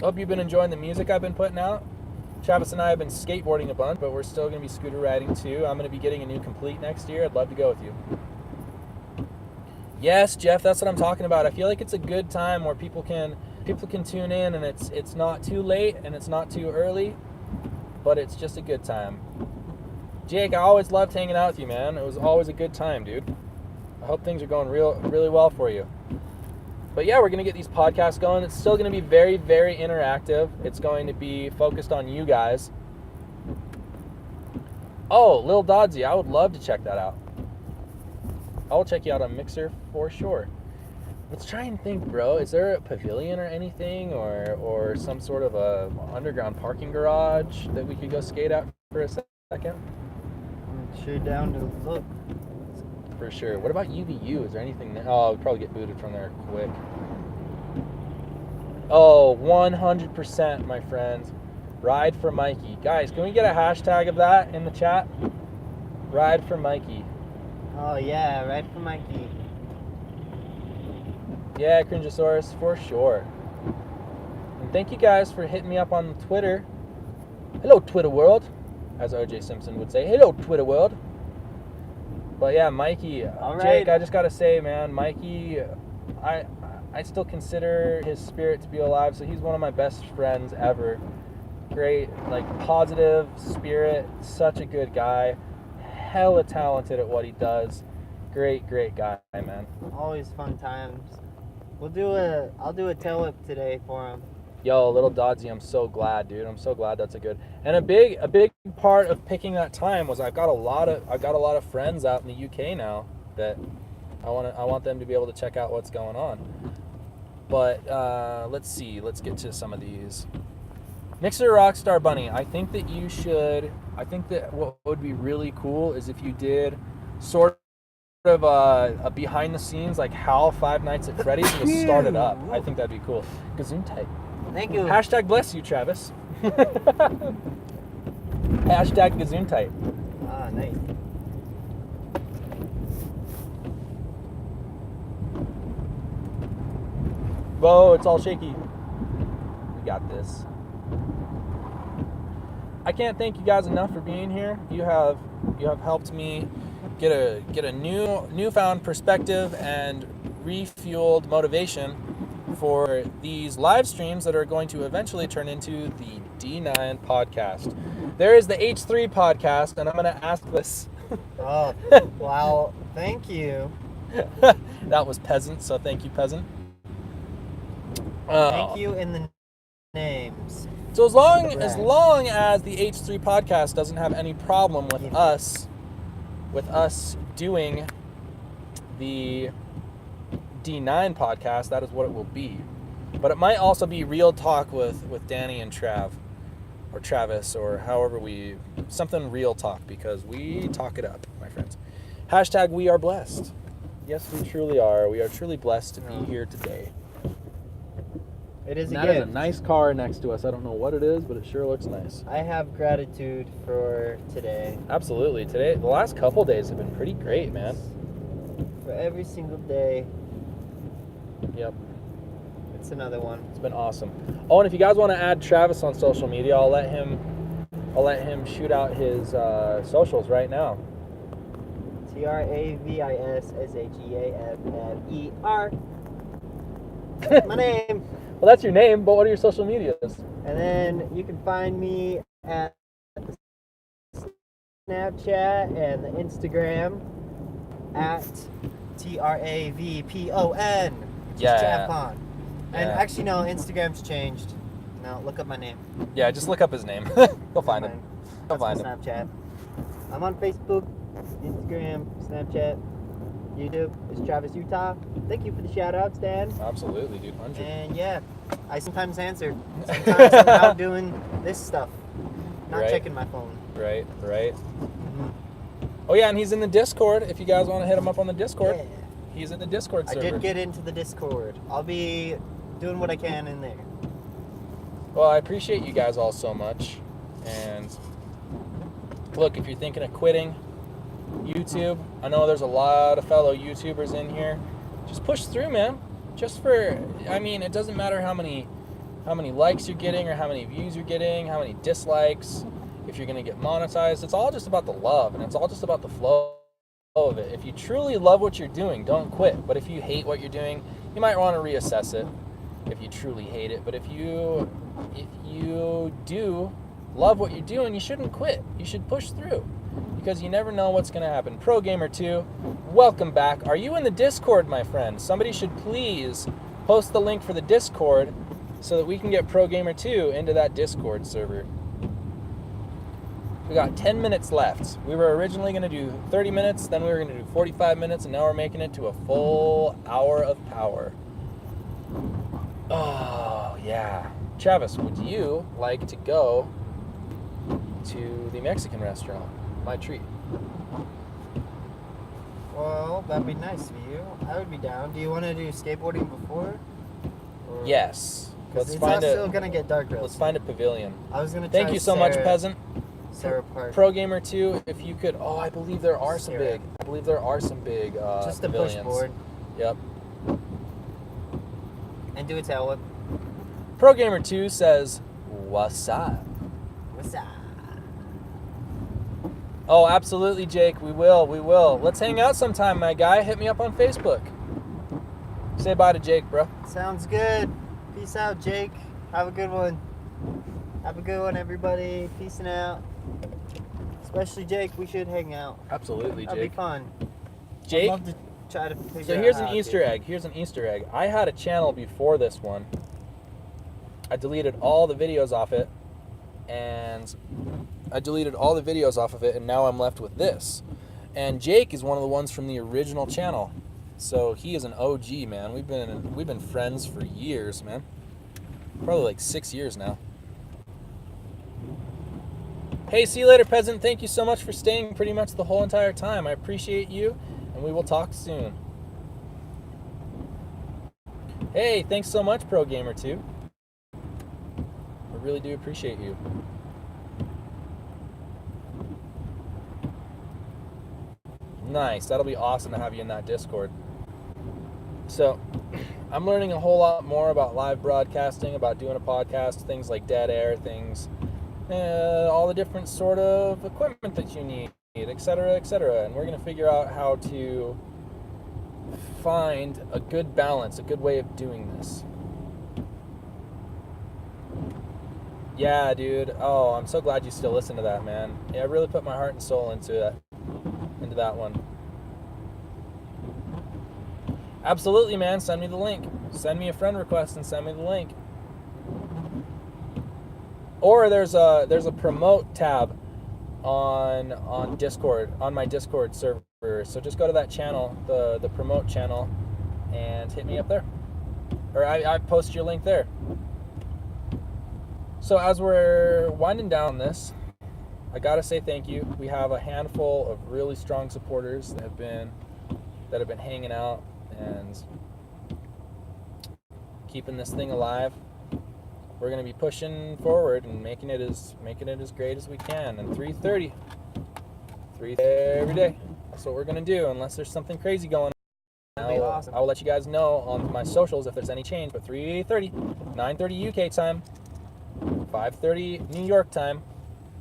Hope you've been enjoying the music I've been putting out. Travis and I have been skateboarding a bunch, but we're still going to be scooter riding too. I'm going to be getting a new Complete next year. I'd love to go with you. Yes, Jeff, that's what I'm talking about. I feel like it's a good time where people can tune in, and it's not too late and it's not too early, but it's just a good time. Jake, I always loved hanging out with you, man. It was always a good time, dude. I hope things are going really well for you. But yeah, we're going to get these podcasts going. It's still going to be very, very interactive. It's going to be focused on you guys. Oh, Lil Dodzy, I would love to check that out. I will check you out on Mixer for sure. Let's try and think, bro. Is there a pavilion or anything, or some sort of a underground parking garage that we could go skate at for a second? I'm sure down to look. For sure. What about UVU? Is there anything there? Oh, we'd probably get booted from there quick. Oh, 100%, my friends. Ride for Mikey. Guys, can we get a hashtag of that in the chat? Ride for Mikey. Oh yeah, right for Mikey. Yeah, Cringeosaurus, for sure. And thank you guys for hitting me up on Twitter. Hello, Twitter world, as O.J. Simpson would say. Hello, Twitter world. But yeah, Mikey, Jake, I just gotta say, man, Mikey, I still consider his spirit to be alive, so he's one of my best friends ever. Great, like, positive spirit, such a good guy, hella talented at what he does. Great guy, man. Always fun times. I'll do a tail whip today for him. Yo, little Dodzy, I'm so glad, dude. I'm so glad that's a good. And a big part of picking that time was I've got a lot of friends out in the UK now that I want them to be able to check out what's going on. But let's see. Let's get to some of these. Mixer Rockstar Bunny, I think that you should. I think that what would be really cool is if you did sort of a behind the scenes like HAL Five Nights at Freddy's and just start it up. I think that'd be cool. Gesundheit. Thank you. Hashtag bless you, Travis. Hashtag Gesundheit. Ah, nice. Whoa, it's all shaky. We got this. I can't thank you guys enough for being here. You have helped me get a newfound perspective and refueled motivation for these live streams that are going to eventually turn into the D9 podcast. There is the H3 podcast, and I'm going to ask this. Oh, wow. Thank you. That was Peasant, so thank you, Peasant. Thank you in the names. So as long as the H3 podcast doesn't have any problem with us doing the D9 podcast, that is what it will be. But it might also be real talk with Danny and Trav, or Travis, or however something real talk, because we talk it up, my friends. Hashtag we are blessed. Yes, we truly are. We are truly blessed to be here today. It is a That is a gift. nice car next to us. I don't know what it is, but it sure looks nice. I have gratitude for today. Absolutely. Today, the last couple days have been pretty great, man. For every single day, Yep. it's another one. It's been awesome. Oh, and if you guys want to add Travis on social media, I'll let him shoot out his socials right now. TravisSheafer. My name. Well, that's your name, but what are your social medias? And then you can find me at the Snapchat and the Instagram at TRAVPON, which Yeah. is Javon. And Yeah. actually, no, Instagram's changed. No, look up my name. Yeah, just look up his name. You'll find him. You'll That's my find him. Snapchat. I'm on Facebook, Instagram, Snapchat, YouTube. It's Travis Utah. Thank you for the shout outs, Dan. Absolutely, dude. 100. And yeah, I sometimes answer. Sometimes I'm out doing this stuff, not Right. checking my phone. Right. Oh yeah, and he's in the Discord. If you guys want to hit him up on the Discord, Yeah. he's in the Discord I server. did get into the Discord. I'll be doing what I can in there. Well, I appreciate you guys all so much. And look, if you're thinking of quitting YouTube, I know there's a lot of fellow YouTubers in here. Just push through, man. It doesn't matter how many likes you're getting or how many views you're getting, how many dislikes, if you're going to get monetized. It's all just about the love, and it's all just about the flow of it. If you truly love what you're doing, don't quit. But if you hate what you're doing, you might want to reassess it if you truly hate it. But if you do love what you're doing, you shouldn't quit. You should push through, because you never know what's going to happen. Pro Gamer 2, welcome back. Are you in the Discord, my friend? Somebody should please post the link for the Discord so that we can get Pro Gamer 2 into that Discord server. We got 10 minutes left. We were originally going to do 30 minutes, then we were going to do 45 minutes, and now we're making it to a full hour of power. Oh, yeah. Travis, would you like to go to the Mexican restaurant? My treat. Well, that'd be nice of you. I would be down. Do you want to do skateboarding before? Or- Yes. 'Cause Let's it's find still a gonna get dark real let's soon. find a pavilion. I was gonna. Thank try you so much, Sarah- Peasant. Sarah Park. Pro Gamer 2, if you could. Oh, I believe there are some Sarah. big. I believe there are some big Just a pavilions. push board Yep. and do a tail whip. Pro Gamer 2 says, "What's up?" What's up? Oh, absolutely, Jake. We will. Let's hang out sometime, my guy. Hit me up on Facebook. Say bye to Jake, bro. Sounds good. Peace out, Jake. Have a good one. Have a good one, everybody. Peacing out. Especially Jake. We should hang out. Absolutely, That'd Jake. be fun. Jake. I'd love to try to figure So out here's an how Easter to- egg. Here's an Easter egg. I had a channel before this one, I deleted all the videos off it, and now I'm left with this. And Jake is one of the ones from the original channel, so he is an OG, man. We've been friends for years, man. Probably like 6 years now. Hey, see you later, peasant. Thank you so much for staying pretty much the whole entire time. I appreciate you, and we will talk soon. Hey, thanks so much, Pro Gamer 2. I really do appreciate you. Nice. That'll be awesome to have you in that Discord. So, I'm learning a whole lot more about live broadcasting, about doing a podcast, things like dead air, things, all the different sort of equipment that you need, etc., etc. And we're going to figure out how to find a good balance, a good way of doing this. Yeah, dude. Oh, I'm so glad you still listen to that, man. Yeah, I really put my heart and soul into that one. Absolutely, man. Send me the link. Send me a friend request and send me the link. Or there's a promote tab on Discord, on my Discord server. So just go to that channel, the promote channel, and hit me up there. Or I post your link there. So as we're winding down this, I gotta say thank you. We have a handful of really strong supporters that have been hanging out and keeping this thing alive. We're gonna be pushing forward and making it as great as we can. And 3:30 every day. That's what we're gonna do, unless there's something crazy going on. Awesome. I will let you guys know on my socials if there's any change. But 3:30, 9:30 UK time, 5:30 New York time,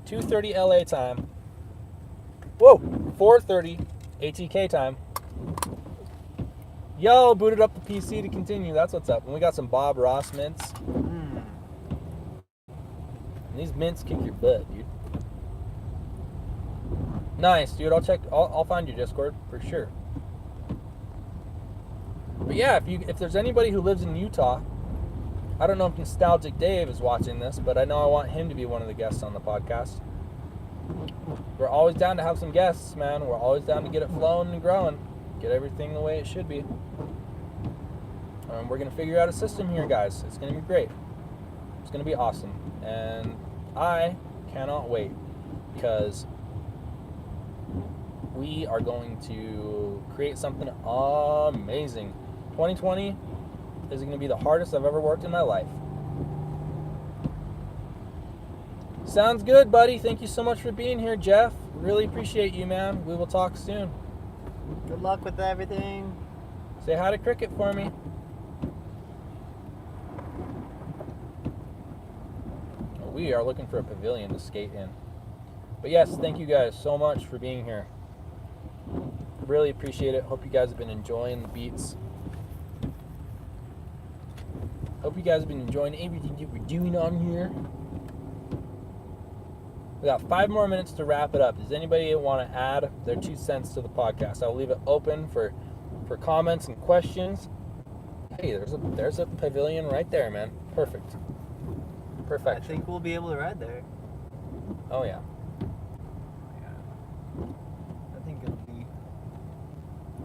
2:30 LA time. Whoa, 4:30 ATK time. Yo, booted up the PC to continue. That's what's up. And we got some Bob Ross mints. And these mints kick your butt, dude. Nice, dude. I'll find your Discord for sure. But yeah, if there's anybody who lives in Utah, I don't know if Nostalgic Dave is watching this, but I know I want him to be one of the guests on the podcast. We're always down to have some guests, man. We're always down to get it flowing and growing. Get everything the way it should be. We're going to figure out a system here, guys. It's going to be great. It's going to be awesome. And I cannot wait, because we are going to create something amazing. 2020 is going to be the hardest I've ever worked in my life. Sounds good, buddy. Thank you so much for being here, Jeff. Really appreciate you, man. We will talk soon. Good luck with everything. Say hi to Cricket for me. We are looking for a pavilion to skate in. But yes, thank you guys so much for being here. Really appreciate it. Hope you guys have been enjoying the beats. Hope you guys have been enjoying everything that we're doing on here. We got 5 more minutes to wrap it up. Does anybody want to add their 2 cents to the podcast? I'll leave it open for comments and questions. Hey, there's a pavilion right there, man. Perfect. I think we'll be able to ride there. Oh yeah. I think it'll be.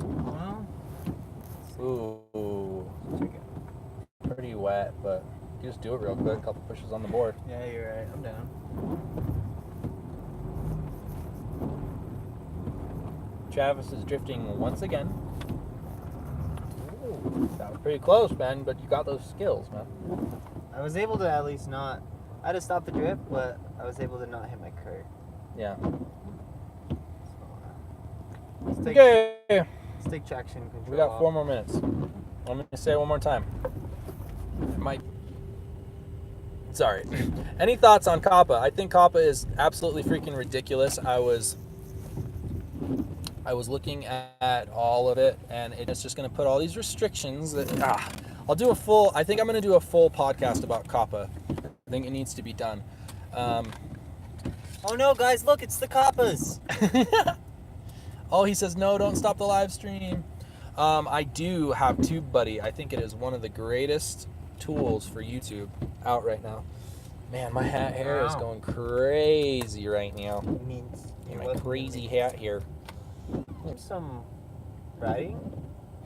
Well. Ooh. Check it. Pretty wet, but you just do it real quick. A couple pushes on the board. Yeah, you're right. I'm down. Travis is drifting once again. Ooh, that was pretty close, man, but you got those skills, man. I was able to at least not. I had to stop the drift, but I was able to not hit my curb. Yeah. Let's take traction control. We got 4 more minutes. Let me say it one more time. Sorry. Any thoughts on COPPA? I think COPPA is absolutely freaking ridiculous. I was looking at all of it, and it's just going to put all these restrictions that I think I'm going to do a full podcast about COPPA. I think it needs to be done. Oh no, guys, look, it's the COPPAs. Oh, he says, no, don't stop the live stream. I do have TubeBuddy. I think it is one of the greatest tools for YouTube out right now. Man, my hair is Wow. going crazy right now. Means you My wasn't crazy gonna hat here. do some writing.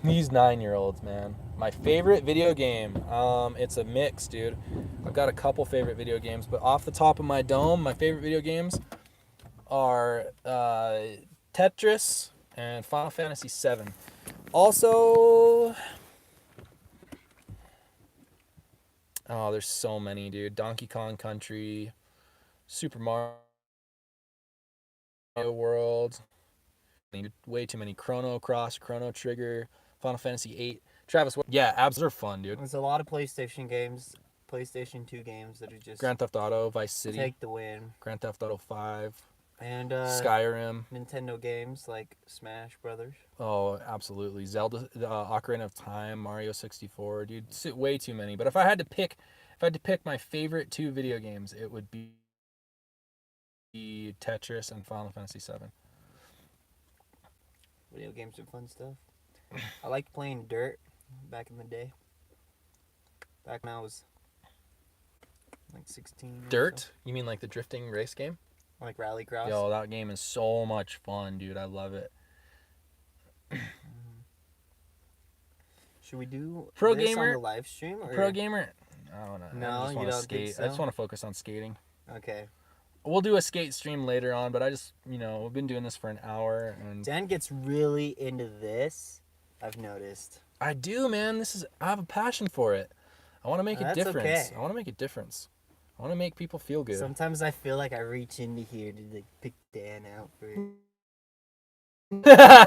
These 9-year-olds, man. My favorite video game. It's a mix, dude. I've got a couple favorite video games, but off the top of my dome, my favorite video games are Tetris and Final Fantasy VII. Also, oh, there's so many, dude. Donkey Kong Country, Super Mario World. Way too many. Chrono Cross, Chrono Trigger, Final Fantasy VIII. Travis, yeah, abs are fun, dude. There's a lot of PlayStation games, PlayStation 2 games that are just Grand Theft Auto, Vice City, take the win. Grand Theft Auto 5, And Skyrim. Nintendo games like Smash Brothers. Oh, absolutely. Zelda, Ocarina of Time, Mario 64, dude. Way too many. But if I had to pick my favorite 2 video games, it would be Tetris and Final Fantasy VII. Video games are fun stuff. I liked playing Dirt back in the day. Back when I was like 16. or Dirt? so. You mean like the drifting race game? Like Rallycross. Yo, that game is so much fun, dude. I love it. Should we do Pro this gamer? on the live stream? Or? Pro gamer? I don't know. No, I just you wanna don't skate. think I just so? want to focus on skating. Okay. We'll do a skate stream later on, but I just, we've been doing this for an hour, and Dan gets really into this, I've noticed. I do, man. I have a passion for it. I want to make a That's difference. okay. I want to make a difference. I want to make people feel good. Sometimes I feel like I reach into here to like pick Dan out for it.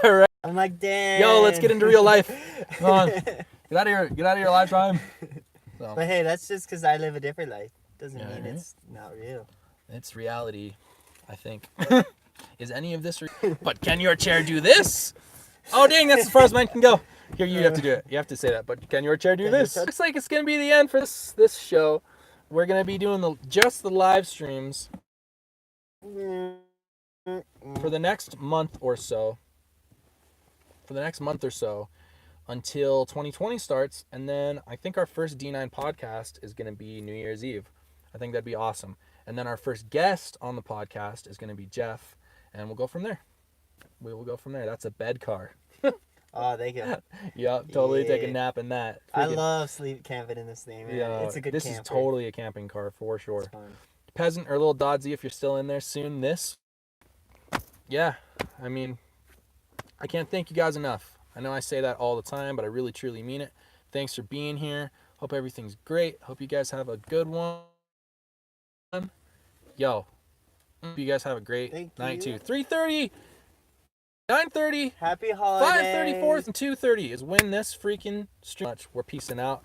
Right. I'm like, Dan. Yo, let's get into real life. Come on. Get out of here. Get out of your lifetime. So, But hey, that's just because I live a different life. Doesn't Yeah, mean right? it's not real. it's reality, I think. Is any of this But can your chair do this? Oh, dang, that's as far as mine can go. Here, you have to do it. You have to say that. But can your chair do Can your this? chair- Looks like it's going to be the end for this show. We're going to be doing just the live streams for the next month or so. Until 2020 starts, and then I think our first D9 podcast is going to be New Year's Eve. I think that'd be awesome. And then our first guest on the podcast is going to be Jeff, and we'll go from there. We will go from there. That's a bed car. Oh, they go. Yep, totally take a Yeah. nap in that. I Freaking- love sleep camping in this thing, man. Yeah, It's a good this camper. is totally a camping car for sure. It's fun. Peasant or Little Dodsy, if you're still in there soon, yeah, I mean, I can't thank you guys enough. I know I say that all the time, but I really truly mean it. Thanks for being here. Hope everything's great. Hope you guys have a good one. Yo, hope you guys have a great Thank night you. too. 3:30, 9:30, Happy holidays. 5:34, and 2:30 is when this freaking stream. We're peacing out.